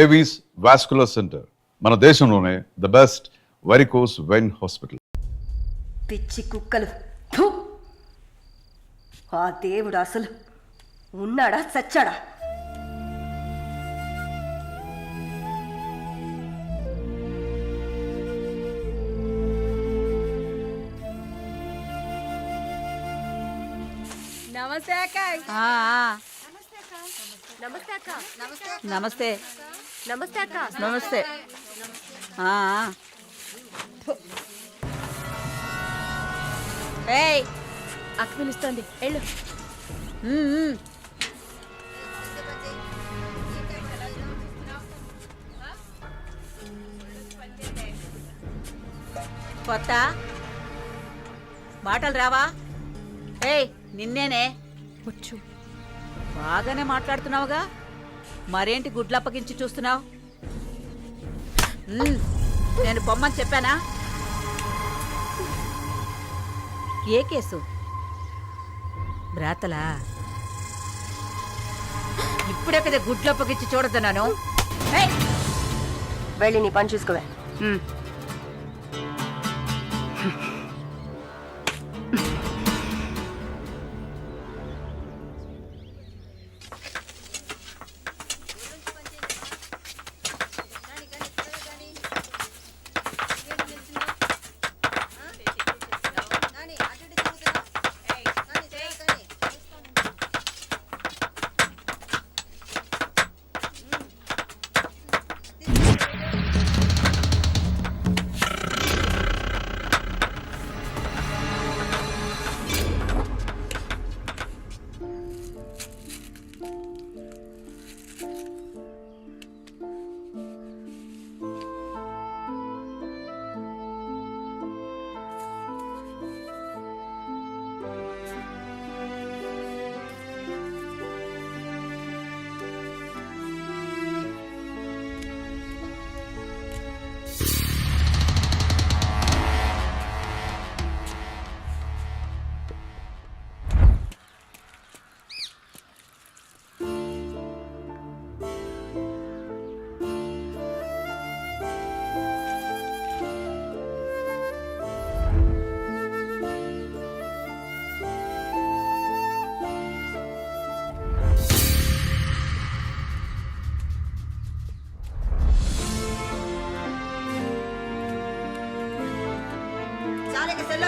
Avis vascular centre మన దేశంలోనే the best varicose vein hospital. పిచ్చి కుక్కలు, థు! ఆ దేవుడు అసలు ఉన్నాడా చచ్చాడా? నమస్తే అక్క. నమస్తే అక్క. నమస్తే నమస్తే అక్క. నమస్తే. ఏయ్, అక్క పిలుస్తోంది, వెళ్ళు. కొత్త మాటలు రావా? ఏయ్, నిన్నేనే. వచ్చు. బాగానే మాట్లాడుతున్నావుగా, మరేంటి గుడ్లప్పగించి చూస్తున్నావు? నేను పొమ్మని చెప్పానా? ఏ కేసు? బ్రాతలా? ఇప్పుడే కదా గుడ్లప్పగించి చూడతున్నాను. వెళ్ళి నీ పని చూసుకోవే.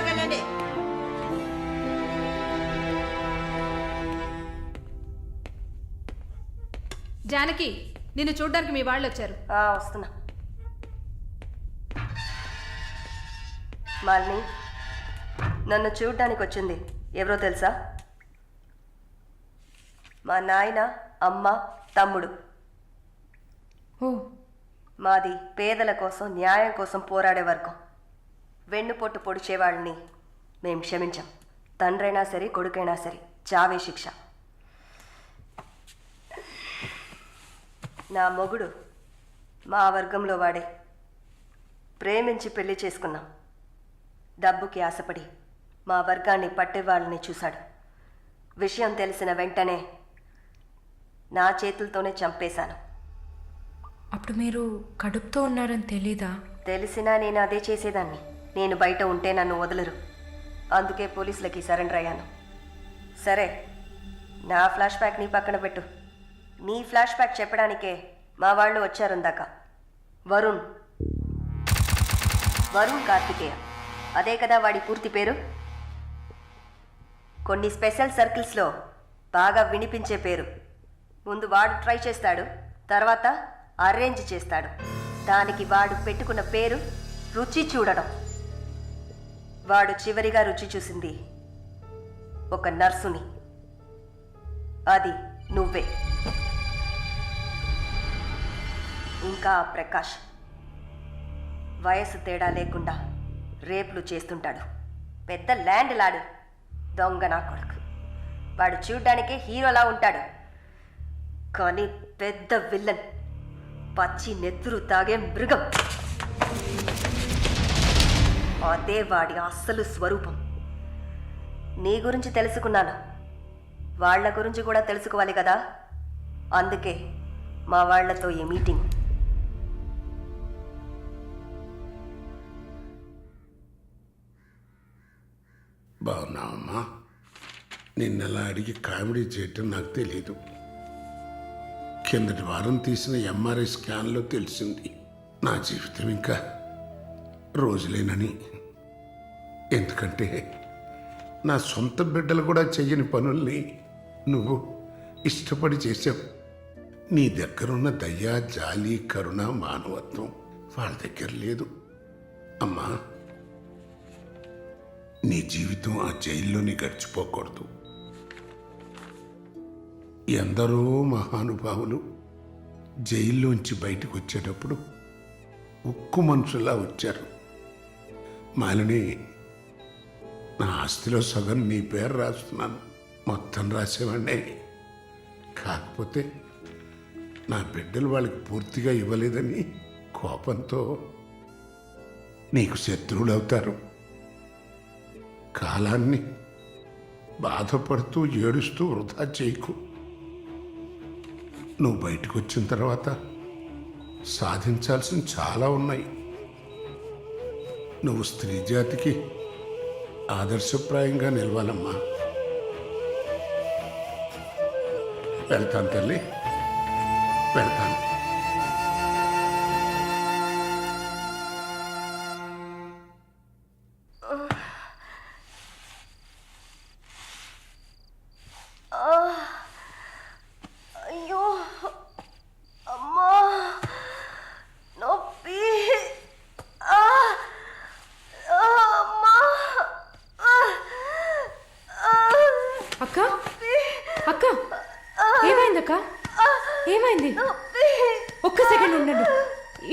వెళ్ళండి. జానకి, నిన్ను చూడ్డానికి మీ వాళ్ళు వచ్చారు. వస్తున్నా. మాలిని, నన్ను చూడ్డానికి వచ్చింది ఎవరో తెలుసా? మా నాయన, అమ్మ, తమ్ముడు. ఓ, మాది పేదల కోసం, న్యాయం కోసం పోరాడే వర్గం. వెన్నుపొట్టు పొడిచేవాళ్ళని మేం క్షమించాం. తండ్రైనా సరే, కొడుకైనా సరే, చావే శిక్ష. నా మొగుడు మా వర్గంలో వాడే. ప్రేమించి పెళ్లి చేసుకున్నాం. డబ్బుకి ఆశపడి మా వర్గాన్ని పట్టేవాళ్ళని చూశాడు. విషయం తెలిసిన వెంటనే నా చేతులతోనే చంపేశాను. అప్పుడు మీరు కడుపుతో ఉన్నారని తెలీదా? తెలిసినా నేను అదే చేసేదాన్ని. నేను బయట ఉంటే నన్ను వదలరు. అందుకే పోలీసులకి సరెండర్ అయ్యాను. సరే, నా ఫ్లాష్ బ్యాక్ నీ పక్కన పెట్టు. నీ ఫ్లాష్ బ్యాక్ చెప్పడానికే మా వాళ్ళు వచ్చారుందాక. వరుణ్ కార్తికేయ, అదే కదా వాడి పూర్తి పేరు. కొన్ని స్పెషల్ సర్కిల్స్లో బాగా వినిపించే పేరు. ముందు వాడు ట్రై చేస్తాడు, తర్వాత అరేంజ్ చేస్తాడు. దానికి వాడు పెట్టుకున్న పేరు రుచి చూడడం. వాడు చివరిగా రుచి చూసింది ఒక నర్సుని. అది నువ్వే. ఇంకా ప్రకాష్ వయసు తేడా లేకుండా రేపులు చేస్తుంటాడు. పెద్ద ల్యాండ్ లాడు, దొంగ నా కొడుకు. వాడు చూడ్డానికే హీరోలా ఉంటాడు, కానీ పెద్ద విల్లన్. పచ్చి నెత్తురు తాగే మృగం. అదే వాడి అస్సలు స్వరూపం. నీ గురించి తెలుసుకున్నాను, వాళ్ళ గురించి కూడా తెలుసుకోవాలి కదా. అందుకే మా వాళ్లతో ఈ మీటింగ్. బాగున్నావమ్మా? నిన్నలా అడిగి కామెడీ చేయటం నాకు తెలీదు. కిందటి వారం తీసిన ఎంఆర్ఐ స్కాన్లో తెలిసింది నా జీవితం ఇంకా రోజులేనని. ఎందుకంటే నా సొంత బిడ్డలు కూడా చెయ్యని పనుల్ని నువ్వు ఇష్టపడి చేసావు. నీ దగ్గరున్న దయ, జాలి, కరుణ, మానవత్వం వాళ్ళ దగ్గర లేదు. అమ్మా, నీ జీవితం ఆ జైల్లోనే గడిచిపోకూడదు. ఎందరో మహానుభావులు జైల్లోంచి బయటకు వచ్చేటప్పుడు ఉక్కు మనుషులా వచ్చారు. మాలిని, నా ఆస్తిలో సగం నీ పేరు రాస్తున్నాను, మొత్తం రాసేవాడినే. కాకపోతే నా బిడ్డలు వాళ్ళకి పూర్తిగా ఇవ్వలేదని కోపంతో నీకు శత్రువులు అవుతారు. కాలాన్ని బాధపడుతూ ఏడుస్తూ వృధా చేయకు. నువ్వు బయటకు వచ్చిన తర్వాత సాధించాల్సిన చాలా ఉన్నాయి. నువ్వు స్త్రీ జాతికి ఆదర్శప్రాయంగా నిలవాలమ్మా. వెళ్తాను తల్లి, వెళ్తాను. అయ్యో అమ్మా, నొప్పి. అమ్మా, అక్క అక్క ఏమైంది అక్క? ఏమైంది? ఒక్క సెకండ్ ఉండండి,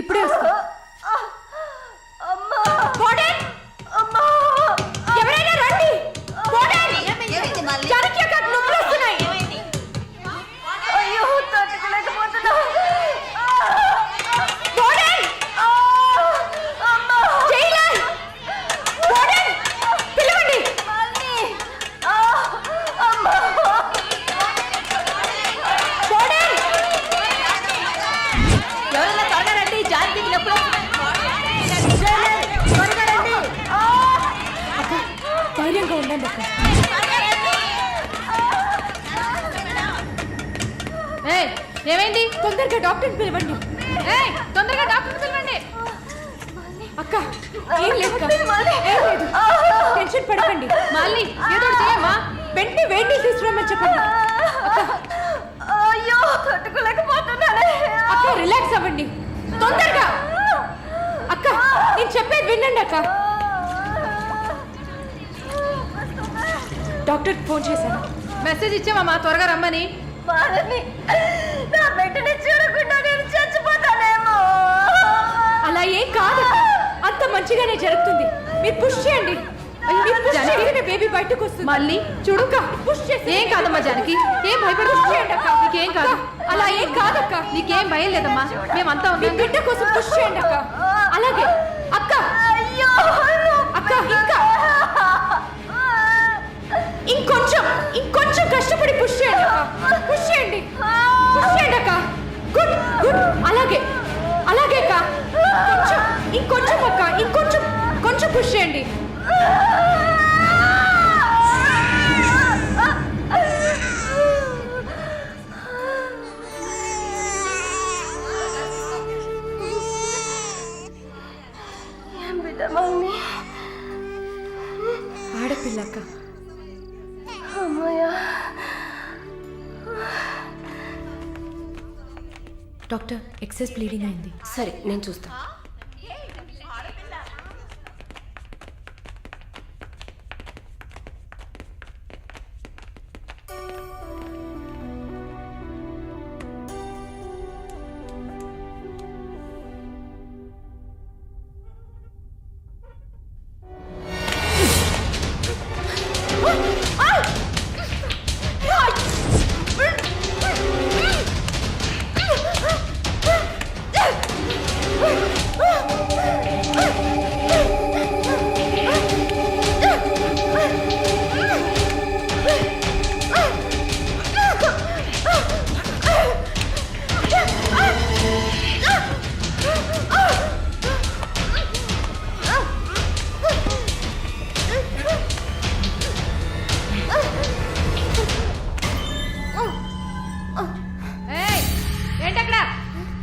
ఇప్పుడే వస్తా. అమ్మా, అమ్మా, ఎవరైనా రండి. జానకి అక్క, నొప్పులు వస్తున్నాయి. అయ్యో తట్టుకోలేకపోతున్నా. జైలర్! పిలవండి. ఎవరైనా త్వరగా రండి, జానకి నొప్పులు అక్క, ధైర్యంగా ఉండండి అక్క. ఏమైంది? తొందరగా డాక్టర్ని పిలవండి. తొందరగా డాక్టర్ పిలవండి. అక్క, ఏం లేదు అక్క. ఏం లేదు, టెన్షన్ పడకండి. మళ్ళీ ఏదో ఒకటి చేయమ్మా. వెంటనే వేడి నీళ్ళు తీసుకురమ్మని చెప్పండి. అక్క, అయ్యో తట్టుకోలేకపోతున్నానే. అక్క రిలాక్స్ అవ్వండి తొందరగా. అక్క, నేను చెప్పేది వినండి అక్క. డాక్టర్కి ఫోన్ చేశాను. మెసేజ్ ఇచ్చామమ్మా త్వరగా రమ్మని. మాలని, నా బిడ్డని చూడకుండా నేను చచ్చిపోతానేమో. అలా ఏం కాదు, అంత మంచిగానే జరుగుతుంది. మీరు పుష్ చేయండి. బేబీ బయటకు వస్తుంది. మళ్ళీ చూడు, పుష్ చేసి. ఏం కాదమ్మా జానకి, ఏం భయపడి పుష్ చేయండి అక్క. నీకేం కాదు. అలా ఏం కాదక్క. నీకేం భయం లేదమ్మా, మేమంతా మీ ఉన్నాం. బిడ్డ కోసం పుష్ చేయండి అక్క. అలాగే అక్క. అయ్యో అక్క, ఇంకా ఇంకొంచెం కష్టపడి పుష్ చేయండి అక్క. పుష్ చేయండి, పుష్ చేయండి అక్క. Good good. అలాగే అలాగే అక్క. ఇంకొంచెం అక్క, కొంచెం పుష్ చేయండి. ఏం బిడ్డ మమ్మీ? ఆడపిల్ల అక్క. అమ్మయ్యా. డాక్టర్, ఎక్సెస్ బ్లీడింగ్ అయింది. సరే, నేను చూస్తాను.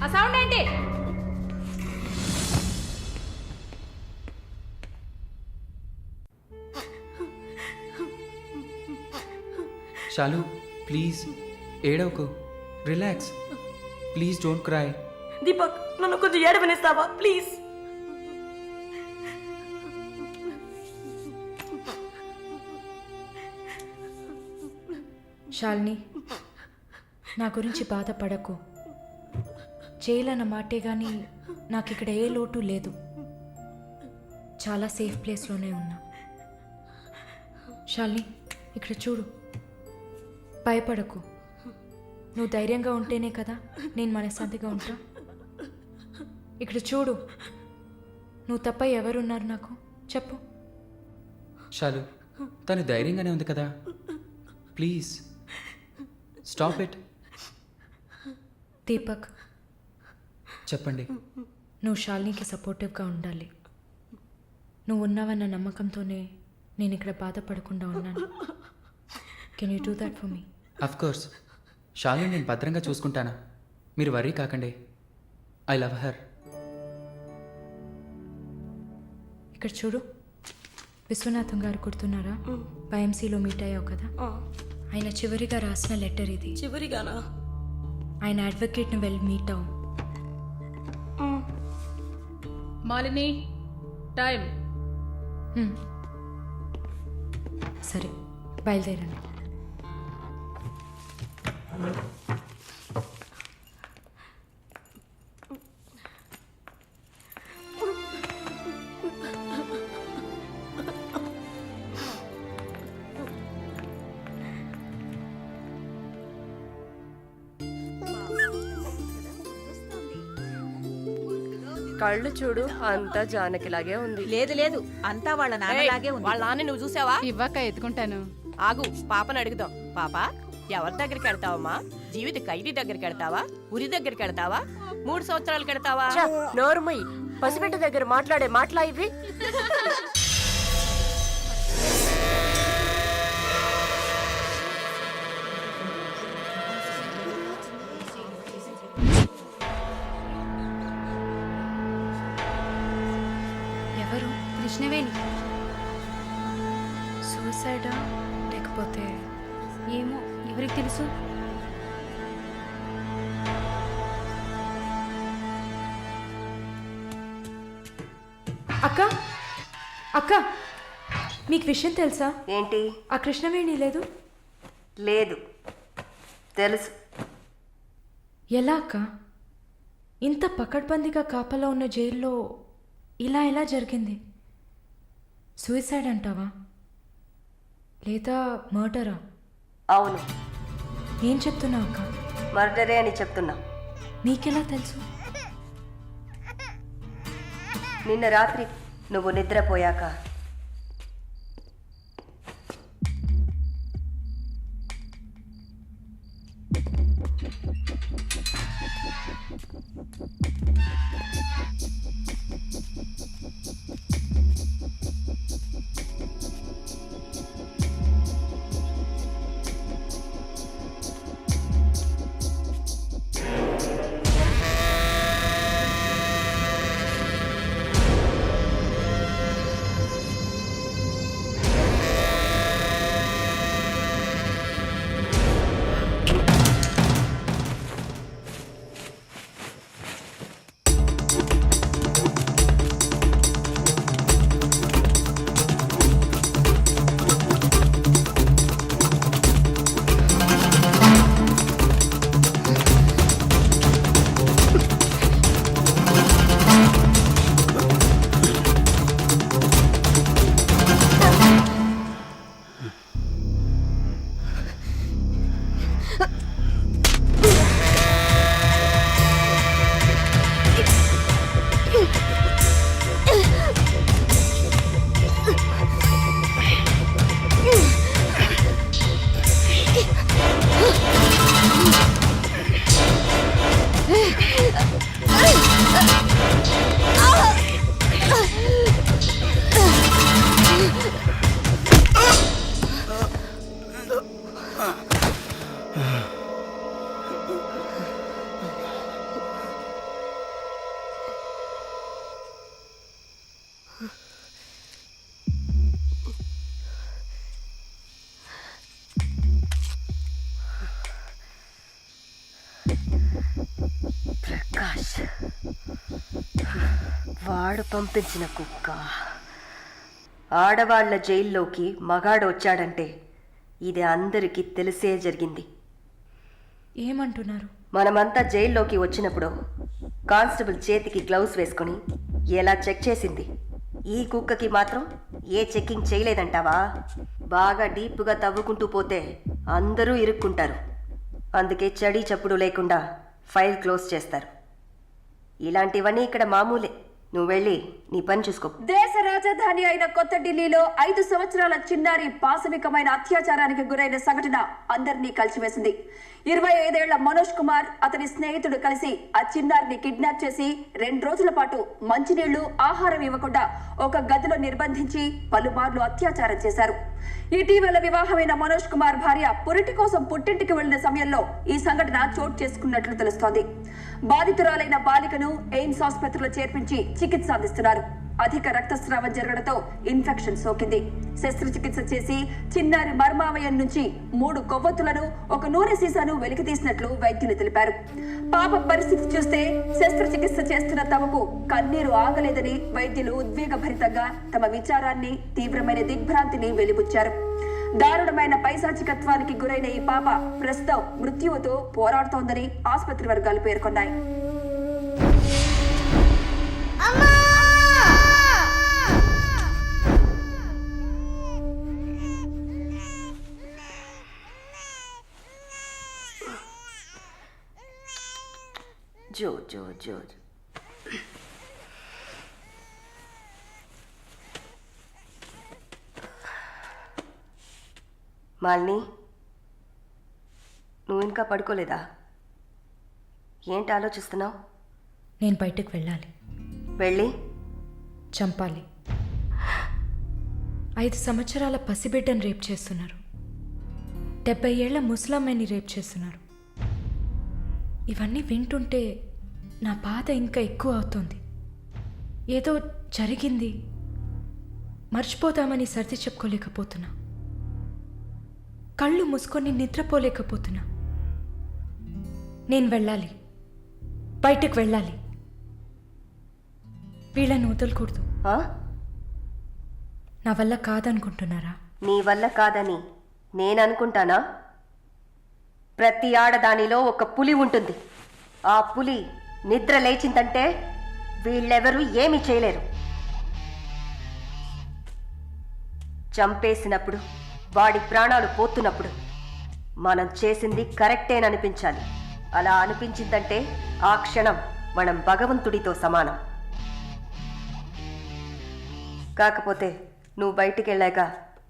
ఆ సౌండ్ ఏంటి? షాలు ప్లీజ్ ఏడవకు, relax, please don't cry. Deepak నన్ను కొంచెం ఏడవనిస్తావా ప్లీజ్? శాలిని, నా గురించి బాధపడకు. జైలన్న మాటే కానీ నాకు ఇక్కడ ఏ లోటు లేదు. చాలా సేఫ్ ప్లేస్లోనే ఉన్నా. శాలిని, ఇక్కడ చూడు, భయపడకు. నువ్వు ధైర్యంగా ఉంటేనే కదా నేను మనశ్శాంతిగా ఉంటా. ఇక్కడ చూడు, నువ్వు తప్ప ఎవరున్నారు నాకు చెప్పు. షాలు తను ధైర్యంగానే ఉంది కదా, ప్లీజ్ స్టాప్ ఇట్. దీపక్, చెప్పండి. నువ్వు శాలినికి సపోర్టివ్గా ఉండాలి. నువ్వు ఉన్నావన్న నమ్మకంతోనే నేను ఇక్కడ బాధపడకుండా ఉన్నాను. Can you do that for me? Of course, Shalu నేను భద్రంగా చూసుకుంటానా, మీరు వర్రీ కాకండి. I love her. ఇక్కడ చూడు, విశ్వనాథం గారు గుర్తున్నారా? పైఎంసీలో మీట్ అయ్యావు కదా, ఆయన చివరిగా రాసిన లెటర్ ఇది. చివరిగానా? ఆయన అడ్వకేట్ని వెళ్ళి మీట్ అవ్వు. మాలిని, టైం. సరే, బయలుదేరండి. కళ్ళు చూడు, అంతా జానకిలాగే ఉంది. లేదు లేదు, అంతా వాళ్ళ నాన్నలాగే ఉంది. వాళ్ళ నాన్న నువ్వు చూసావా? ఇవ్వక ఎత్తుకుంటాను. ఆగు, పాపను అడుగుదాం. పాప, ఎవరి దగ్గరికి వెళ్తావమ్మా? జీవిత ఖైదీ దగ్గరికి వెళ్తావా? ఉరి దగ్గరికి వెళ్తావా? 3 సంవత్సరాలకు వెళ్తావా? నోరుమయ్యి, పసిబిడ్డ దగ్గర మాట్లాడే మాటలా ఇవి? ఎవరు? కృష్ణవేణి. సూసైడా లేకపోతే? ఏమో, ఎవరికి తెలుసు? అక్క, అక్క, మీకు విషయం తెలుసా? ఏంటి? ఆ కృష్ణవేణి లేదు. లేదు, తెలుసు. ఎలా అక్క? ఇంత పకడ్బందీగా కాపలా ఉన్న జైల్లో ఇలా ఎలా జరిగింది? సూసైడ్ అంటావా లేదా మర్డరా? అవును, ఏం చెప్తున్నావు అక్క? మర్డరే అని చెప్తున్నా. నీకెలా తెలుసు? నిన్న రాత్రి నువ్వు నిద్రపోయాక వాడు పంపించిన కుక్క. ఆడవాళ్ల జైల్లోకి మగాడు వచ్చాడంటే ఇది అందరికీ తెలిసే జరిగింది. ఏమంటున్నారు? మనమంతా జైల్లోకి వచ్చినప్పుడు కానిస్టేబుల్ చేతికి గ్లౌస్ వేసుకుని ఎలా చెక్ చేసింది, ఈ కుక్కకి మాత్రం ఏ చెక్కింగ్ చేయలేదంటావా? బాగా డీప్గా తవ్వుకుంటూ పోతే అందరూ ఇరుక్కుంటారు. అందుకే చడి చప్పుడు లేకుండా ఫైల్ క్లోజ్ చేస్తారు. ఇలాంటివన్నీ ఇక్కడ మామూలే. నువ్వు వెళ్ళి నీ పని చూసుకో. దేశ రాజధాని అయిన కొత్త ఢిల్లీలో 5 సంవత్సరాల చిన్నారి పాశవికమైన అత్యాచారానికి గురైన సంఘటన అందరినీ కలిసివేసింది. 25 ఏళ్ల మనోజ్ కుమార్ అతని స్నేహితుడు కలిసి ఆ చిన్నారిని కిడ్నాప్ చేసి 2 రోజుల పాటు మంచినీళ్లు, ఆహారం ఇవ్వకుండా ఒక గదిలో నిర్బంధించి పలుమార్లు అత్యాచారం చేశారు. ఇటీవల వివాహమైన మనోజ్ కుమార్ భార్య పురిటి కోసం పుట్టింటికి వెళ్లిన సమయంలో ఈ సంఘటన చోటు చేసుకున్నట్లు తెలుస్తోంది. బాధితురాలైన బాలికను ఎయిమ్స్ ఆసుపత్రిలో చేర్పించి చికిత్స అందిస్తున్నారు. అధిక రక్తస్రావం జరగడంతో ఇన్ఫెక్షన్ సోకింది. శస్త్రచికిత్స చేసి చిన్నారి మర్మావయం నుంచి 3 కొవ్వొత్తులను, ఒక నూనె సీసాను వెలికితీసినట్లు వైద్యులు తెలిపారు. పాప పరిస్థితి చూస్తే శస్త్రచికిత్స చేస్తున్న తమకు కన్నీరు ఆగలేదని వైద్యులు ఉద్వేగభరితంగా తమ విచారాన్ని, తీవ్రమైన దిగ్భ్రాంతిని వెలిబుచ్చారు. దారుణమైన పైశాచికత్వానికి గురైన ఈ పాప ప్రస్తుతం మృత్యువుతో పోరాడుతోందని ఆసుపత్రి వర్గాలు పేర్కొన్నాయి. జో జో జో మాలిని, నువ్వు ఇంకా పడుకోలేదా? ఏంటి ఆలోచిస్తున్నావు? నేను బయటకు వెళ్ళాలి. వెళ్ళి చంపాలి. 5 సంవత్సరాల పసిబిడ్డను రేప్ చేస్తున్నారు. 70 ఏళ్ల ముసలమ్మని రేప్ చేస్తున్నారు. ఇవన్నీ వింటుంటే నా బాధ ఇంకా ఎక్కువ అవుతుంది. ఏదో జరిగింది, మర్చిపోతామని సర్ది చెప్పుకోలేకపోతున్నా. కళ్ళు మూసుకొని నిద్రపోలేకపోతున్నా. నేను వెళ్ళాలి, బయటకు వెళ్ళాలి. వీళ్ళని వదలకూడదు. ఆ? నా వల్ల కాదనుకుంటున్నారా? నీ వల్ల కాదని నేననుకుంటానా? ప్రతి ఆడదానిలో ఒక పులి ఉంటుంది. ఆ పులి నిద్ర లేచిందంటే వీళ్ళెవరూ ఏమీ చేయలేరు. చంపేసినప్పుడు, వాడి ప్రాణాలు పోతున్నప్పుడు మనం చేసింది కరెక్టేననిపించాలి. అలా అనిపించిందంటే ఆ క్షణం మనం భగవంతుడితో సమానం. కాకపోతే నువ్వు బయటికి వెళ్ళాక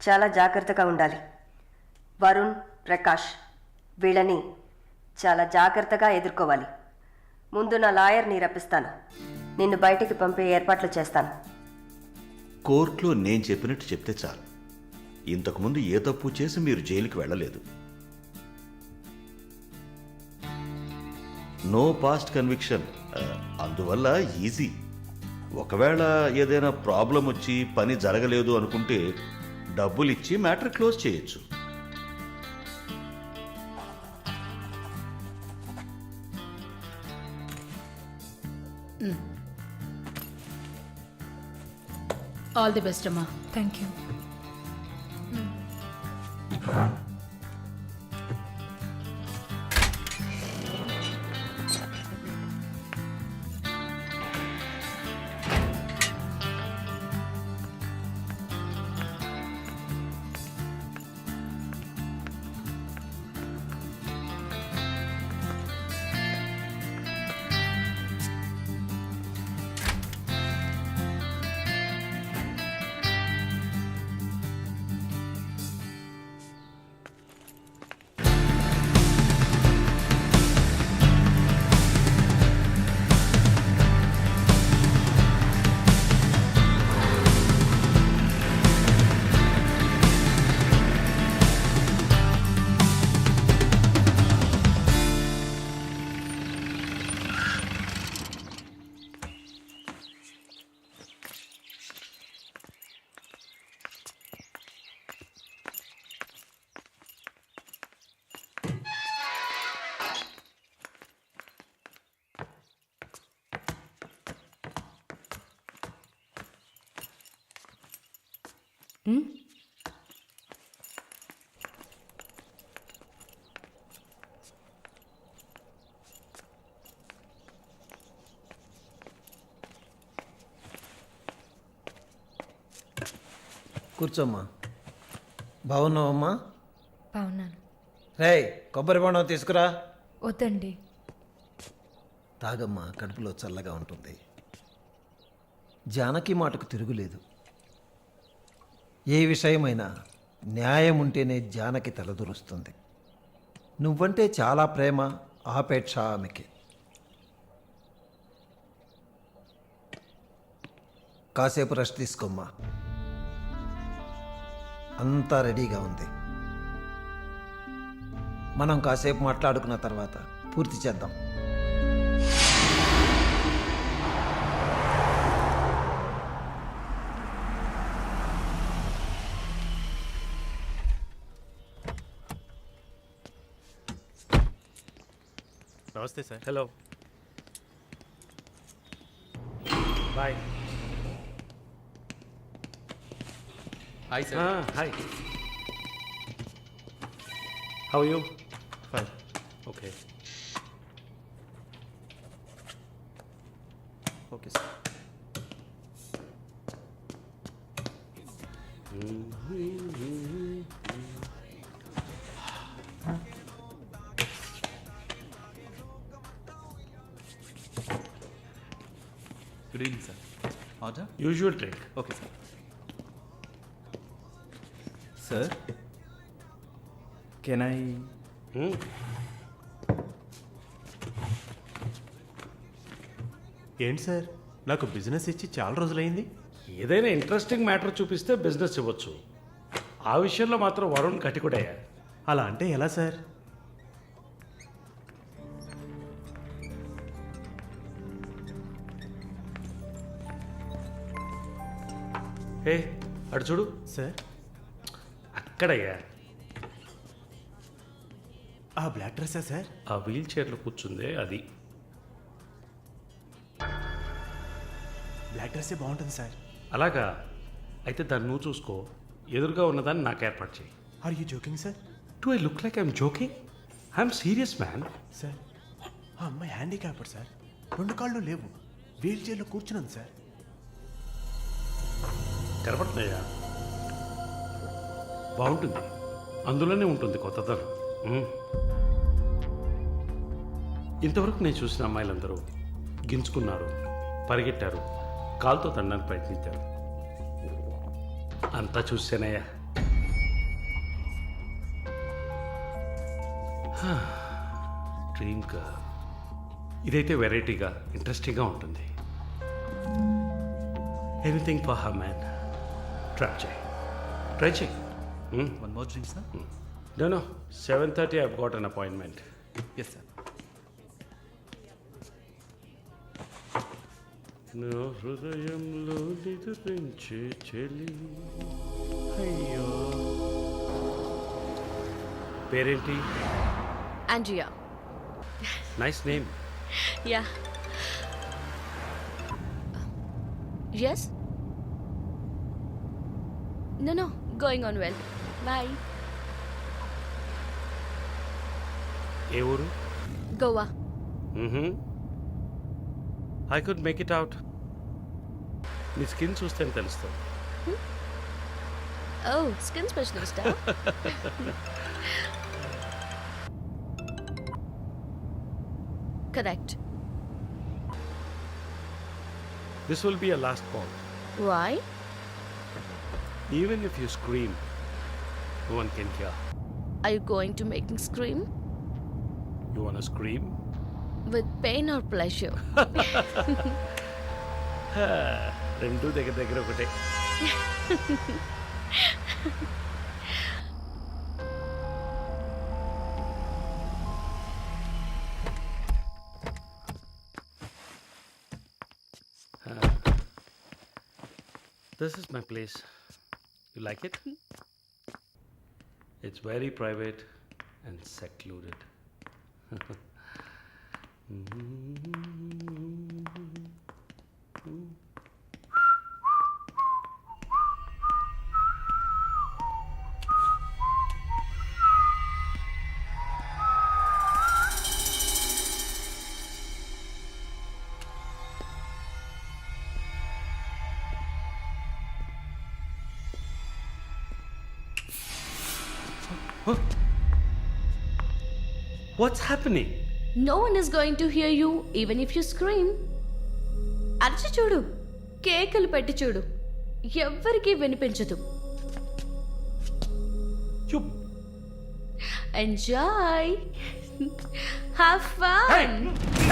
చాలా జాగ్రత్తగా ఉండాలి. వరుణ్, ప్రకాష్ వీళ్ళని చాలా జాగ్రత్తగా ఎదుర్కోవాలి. ముందు నా లాయర్ని రప్పిస్తాను. నిన్ను బయటికి పంపే ఏర్పాట్లు చేస్తాను. కోర్టులో నేను చెప్పినట్టు చెప్తే చాలు. ఇంతకుముందు ఏ తప్పు చేసి మీరు జైలుకి వెళ్ళలేదు. నో పాస్ట్ కన్విక్షన్, అందువల్ల ఈజీ. ఒకవేళ ఏదైనా ప్రాబ్లం వచ్చి పని జరగలేదు అనుకుంటే డబ్బులు ఇచ్చి మ్యాటర్ క్లోజ్ చేయొచ్చు. ఆల్ ది బెస్ట్ అమ్మా. Thank you. కూర్చోమ్మా. బాగున్నావమ్మా? బాగున్నాను. రేయ్, కొబ్బరి బొండం తీసుకురా. వద్దండి. తాగమ్మా, కడుపులో చల్లగా ఉంటుంది. జానకి మాటకు తిరుగులేదు. ఏ విషయమైనా న్యాయం ఉంటేనే జానకి తలదూరుస్తుంది. నువ్వంటే చాలా ప్రేమ, ఆపేక్ష ఆమెకి. కాసేపు రెస్ట్ తీసుకోమ్మా. అంతా రెడీగా ఉంది. మనం కాసేపు మాట్లాడుకున్న తర్వాత పూర్తి చేద్దాం. నమస్తే sir. Hello, boy. Hi sir. Hi, how you? Fine, okay okay sir. Good evening sir. Order? Usual drink. Okay sir. Sir, can I? ఏంటి సార్, నాకు బిజినెస్ ఇచ్చి చాలా రోజులైంది. ఏదైనా ఇంట్రెస్టింగ్ మ్యాటర్ చూపిస్తే బిజినెస్ ఇవ్వచ్చు. ఆ విషయంలో మాత్రం వరుణ్ కటికుడయ్యా. అలా అంటే ఎలా సార్? ఏ అటు చూడు సార్, అక్కడయ్యా. ఆ బ్లాక్ డ్రెస్సా సార్? ఆ వీల్ చైర్లో కూర్చుందే అది. బ్లాక్ డ్రెస్సే బాగుంటుంది సార్. అలాగా, అయితే దాన్ని నువ్వు చూసుకో. ఎదురుగా ఉన్నదాన్ని నాకు ఏర్పాటు చేయి. Are you joking sir? Do I look like I'm joking? I'm serious man. Sir, ఆ అమ్మాయి హ్యాండిక్యాప్డ్ సార్. 2 కాళ్ళు లేవు, వీల్ చైర్లో కూర్చున్నాను సార్. కనపడుతున్నాయా? బాగుంటుంది, అందులోనే ఉంటుంది కొత్తదనం. ఇంతవరకు నేను చూసిన అమ్మాయిలందరూ గింజుకున్నారు, పరిగెట్టారు, కాలుతో తనడానికి ప్రయత్నించారు. అంతా చూసానయ్యా. Dream girl. ఇదైతే వెరైటీగా, ఇంట్రెస్టింగ్గా ఉంటుంది. Anything for her man. Try చేయి. One more drink sir? No, 7:30 I've got an appointment. Yes sir. నా హృదయంలో నిద్రించే చెలి. అయ్యో, పేరేంటి? Andrea. Nice name. Ya. Yes. No, going on well. Bye. ఏ ఊరు? Goa. I could make it out. నీ స్కిన్ చూస్తే తెలుస్తుంది. Oh, skin specialist. Correct. This will be a last call. Why? Even if you scream, no one can hear. Are you going to make me scream? You wanna scream? With pain or pleasure? రెండు దగ్గర ఒకటే. This is my place. You like it? It's very private and secluded. What's happening? No one is going to hear you even if you scream. అరచి చూడు, కేకలు పెట్టి చూడు, ఎవ్వరికీ వినిపించదు. You Enjoy. Have fun.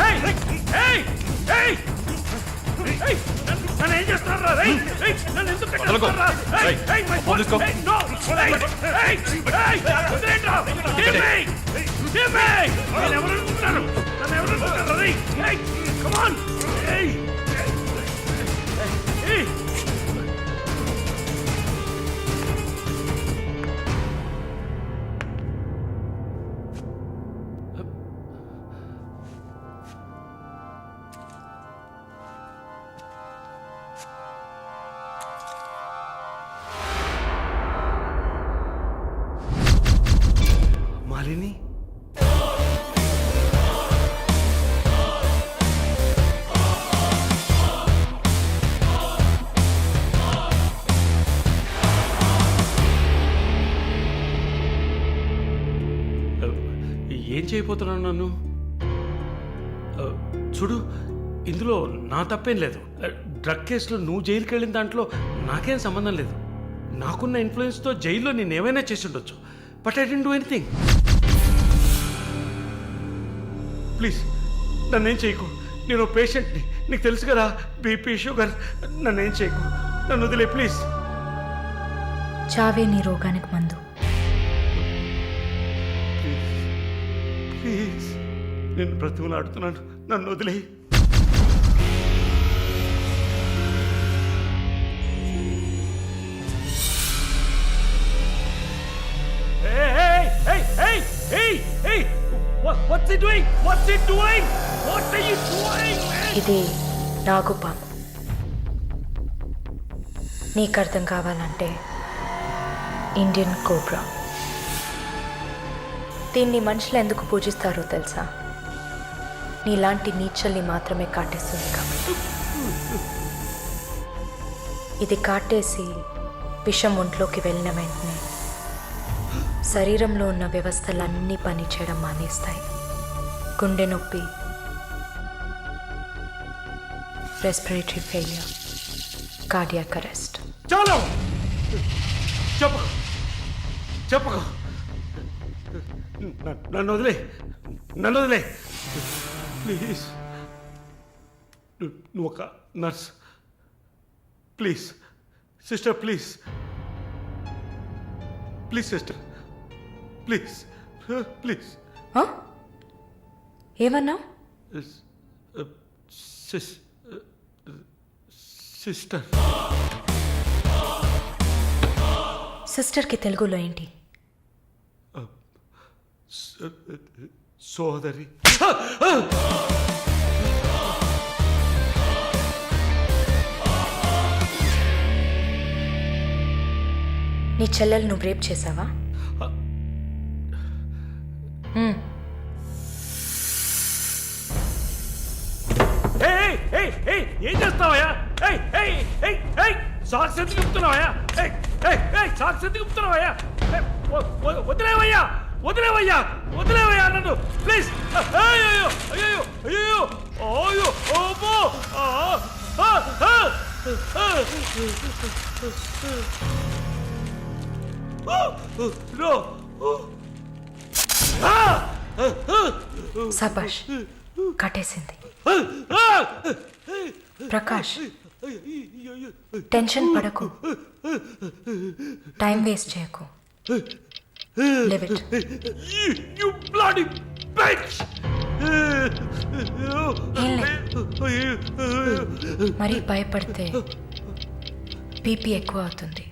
Hey! నన్ను ఏం చేస్తున్నారా? నన్ను ఎందుకు కట్టేస్తున్నారా? No! వదిలేయండిరా! Give me! నేను ఎవరు అనుకుంటున్నాను? నన్ను ఎవరు అనుకుంటున్నారు? Come on! Hey! మాలిని, ఏం చేయబోతున్నాను నన్ను? చూడు, ఇందులో నా తప్పేం లేదు. డ్రగ్ కేసులో నువ్వు జైలుకి వెళ్ళిన దాంట్లో నాకేం సంబంధం లేదు. నాకున్న ఇన్ఫ్లుయెన్స్తో జైల్లో నేను ఏమైనా చేసి ఉండొచ్చు. But I didn't do anything. Please నన్నేం చేయకు. నేను పేషెంట్ని, నీకు తెలుసు కదా, బీపీ, షుగర్. నన్నేం చేయకు, నన్ను వదిలే ప్లీజ్. చావే నీ రోగానికి మందు. ప్లీజ్ నేను బ్రతిమలాడుతున్నాను, నన్ను వదిలే. What's it doing? What's it doing? What are you doing, man? ఇది నాగుపాము. నీకు అర్థం కావాలంటే ఇండియన్ కోబ్రా. దీన్ని మనుషులు ఎందుకు పూజిస్తారో తెలుసా? నీలాంటి నీచల్ని మాత్రమే కాటేస్తుంది కాబట్టి. ఇది కాటేసి విషం ఒంట్లోకి వెళ్ళిన వెంటనే శరీరంలో ఉన్న వ్యవస్థలన్నీ పనిచేయడం మానేస్తాయి. గుండె నొప్పి, రెస్పిరేటరీ ఫెయిల్యూర్, కార్డియాక్ అరెస్ట్. చాలు, చెప్పకు. నన్ను వదిలే, నన్ను వదిలే ప్లీజ్. నువ్వు ఒక nurse. Please sister, please sister, please please. ఏమన్నా? సిస్టర్. సిస్టర్కి తెలుగులో ఏంటి? సోదరి. నీ చెల్లెలు నువ్వు రేప్ చేసావా? ఏం చేస్తావయ్యా? సాక్స్ ఎందుకు చెప్తున్నావయ్యా? సాక్స్ ఎందుకు చెప్తున్నావయ్యా? వదిలేవయ్యా, వదిలేవయ్యా, వదిలేవయ్యా నన్ను ప్లీజ్. అయ్యో అయ్యో అయ్యో అయ్యో ఓబో. నో. సబాష్, కట్టేసింది. ప్రకాష్, టెన్షన్ పడకు, టైం వేస్ట్ చేయకు. Live it. You bloody bitch! మరీ భయపడితే బీపీ ఎక్కువ అవుతుంది,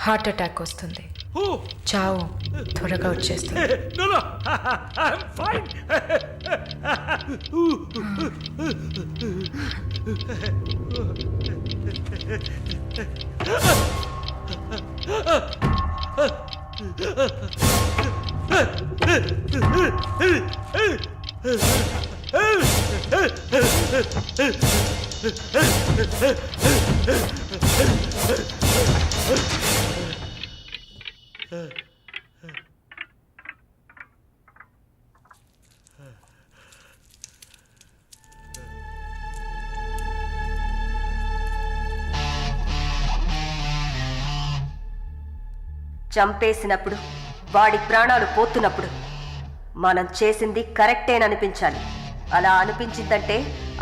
హార్ట్ అటాక్ వస్తుంది, చావు త్వరగా వచ్చేస్తుంది. No, no, I'm fine. చంపేసినప్పుడు వాడి ప్రాణాలు పోతున్నప్పుడు మనం చేసింది కరెక్టేననిపించాలి. అలా అనిపించిందంటే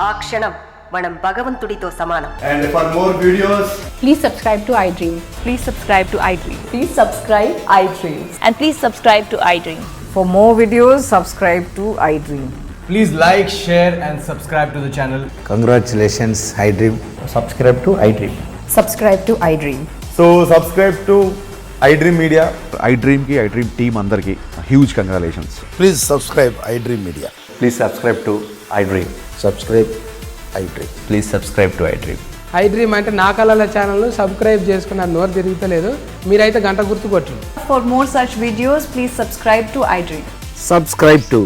ఆ క్షణం మనం భగవంతుడితో సమానం. And for more videos, Please subscribe to iDream. Please subscribe to iDream. Please subscribe iDream. And please subscribe to iDream. For more videos, subscribe to iDream. please like, share, and subscribe to the channel. Congratulations iDream. Subscribe to iDream. Subscribe to iDream. So subscribe to iDream Media. iDream కి iDream team అందరికి huge congratulations. Please subscribe iDream media. Please subscribe to iDream. Subscribe iDream. Please subscribe to iDream. iDream అంటే నా కళల channel subscribe చేసుకున్న నోరు తిరుగుతలేదు. మీరైతే గంట గుర్తు కొట్టండి. For more such videos, please subscribe to iDream. Subscribe to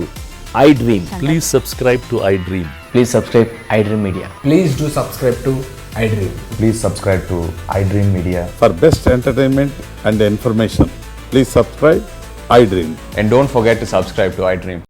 iDream. Please subscribe to iDream. Please subscribe iDream media. Please do subscribe to iDream. Please subscribe to iDream media. For best entertainment and information please subscribe iDream. And don't forget to subscribe to iDream.